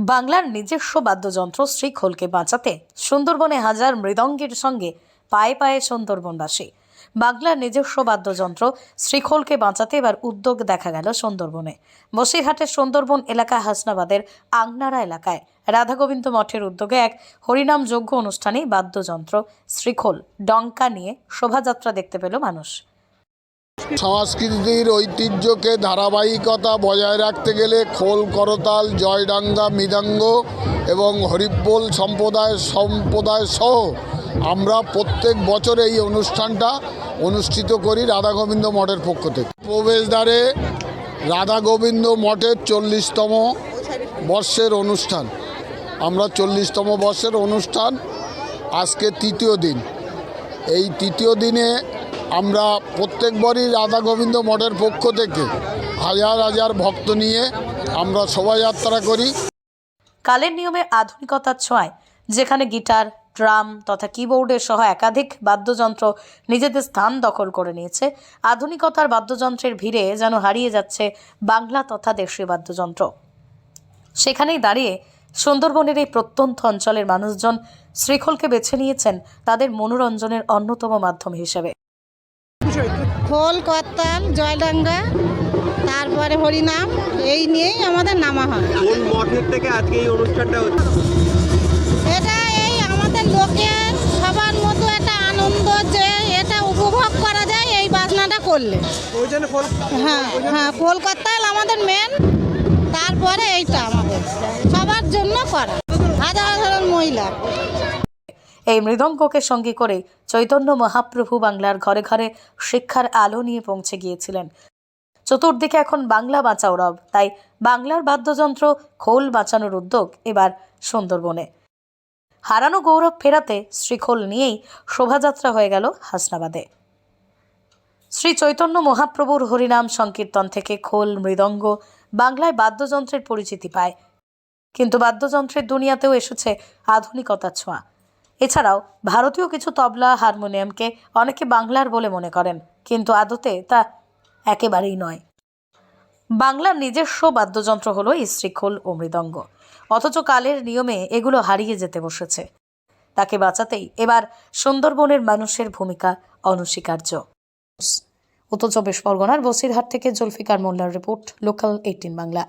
বাংলার নিজস্ব বাদ্যযন্ত্র শ্রীখোলকে বাঁচাতে সুন্দরবনে হাজার মৃদঙ্গের সঙ্গে পায়ে পায়ে সুন্দরবনবাসী। বাংলার নিজস্ব বাদ্যযন্ত্র শ্রীখোলকে বাঁচাতে এবার উদ্যোগ দেখা গেল সুন্দরবনে। বসিরহাটের সুন্দরবন এলাকা হাসনাবাদের আংনাড়া এলাকায় রাধাগোবিন্দ মঠের উদ্যোগে এক হরিনাম যজ্ঞ অনুষ্ঠানে বাদ্যযন্ত্র শ্রীখোল ডঙ্কা নিয়ে শোভাযাত্রা দেখতে পেল মানুষ। সংস্কৃতির ঐতিহ্যকে ধারাবাহিকতা বজায় রাখতে গেলে খোল, করতাল, জয়ডাঙ্গা, মৃদঙ্গ এবং হরিবোল সম্প্রদায় সহ আমরা প্রত্যেক বছর এই অনুষ্ঠানটা অনুষ্ঠিত করি রাধাগোবিন্দ মঠের পক্ষ থেকে। প্রবেশদ্বারে রাধাগোবিন্দ মঠের 40তম বর্ষের অনুষ্ঠান। আমরা 40তম বর্ষের অনুষ্ঠান আজকে তৃতীয় দিন। এই তৃতীয় দিনে আমরা প্রত্যেকবারই রাধাগোবিন্দ মঠের পক্ষ থেকে হাজার হাজার ভক্ত নিয়ে আমরা শোভাযাত্রা করি। কালের নিয়মে আধুনিকতার ছোঁয়ায় যেখানে গিটার, ড্রাম তথা কিবোর্ডের সহ একাধিক বাদ্যযন্ত্র নিজেদের স্থান দখল করে নিয়েছে, আধুনিকতার বাদ্যযন্ত্রের ভিড়ে যেন হারিয়ে যাচ্ছে বাংলা তথা দেশীয় বাদ্যযন্ত্র। সেখানেই দাঁড়িয়ে সুন্দরবনের এই প্রত্যন্ত অঞ্চলের মানুষজন শ্রীখোলকে বেছে নিয়েছেন তাদের মনোরঞ্জনের অন্যতম মাধ্যম হিসেবে। খোল, করতাল, জয়ডাঙ্গা, তারপরে হরিনাম, এই নিয়েই আমাদের নামা হয়। কোন মঠের থেকে আজকে এই অনুষ্ঠানটা হচ্ছে? এটা এই আমাদের লোকের সবার মতো একটা আনন্দ, যে এটা উপভোগ করা যায় এই বাজনাটা করলে। হ্যাঁ, খোল করতাল আমাদের মেন, তারপরে এইটা আমাদের সবার জন্য করা, হাজার হাজার মহিলা। এই মৃদঙ্গকে সঙ্গী করে চৈতন্য মহাপ্রভু বাংলার ঘরে ঘরে শিক্ষার আলো নিয়ে পৌঁছে গিয়েছিলেন। চতুর্দিকে এখন বাংলা বাঁচাও রব, তাই বাংলার বাদ্যযন্ত্র খোল বাঁচানোর উদ্যোগ এবার সুন্দরবনে। হারানো গৌরব ফেরাতে শ্রীখোল নিয়েই শোভাযাত্রা হয়ে গেল হাসনাবাদে। শ্রী চৈতন্য মহাপ্রভুর হরিনাম সংকীর্তন থেকে খোল, মৃদঙ্গ বাংলায় বাদ্যযন্ত্রের পরিচিতি পায়, কিন্তু বাদ্যযন্ত্রের দুনিয়াতেও এসেছে আধুনিকতার ছোঁয়া। এছাড়াও ভারতীয় কিছু তবলা, হারমোনিয়ামকে অনেকে বাংলার বলে মনে করেন, কিন্তু আদতে তা একেবারেই নয়। বাংলার নিজস্ব বাদ্যযন্ত্র হলো এই শ্রীখোল ও মৃদঙ্গ, অথচ কালের নিয়মে এগুলো হারিয়ে যেতে বসেছে। তাকে বাঁচাতেই এবার সুন্দরবনের মানুষের ভূমিকা অনস্বীকার্য। উত্তর চব্বিশ পরগনার বসিরহাট থেকে জুলফিকার মোল্লার রিপোর্ট, লোকাল 18 বাংলা।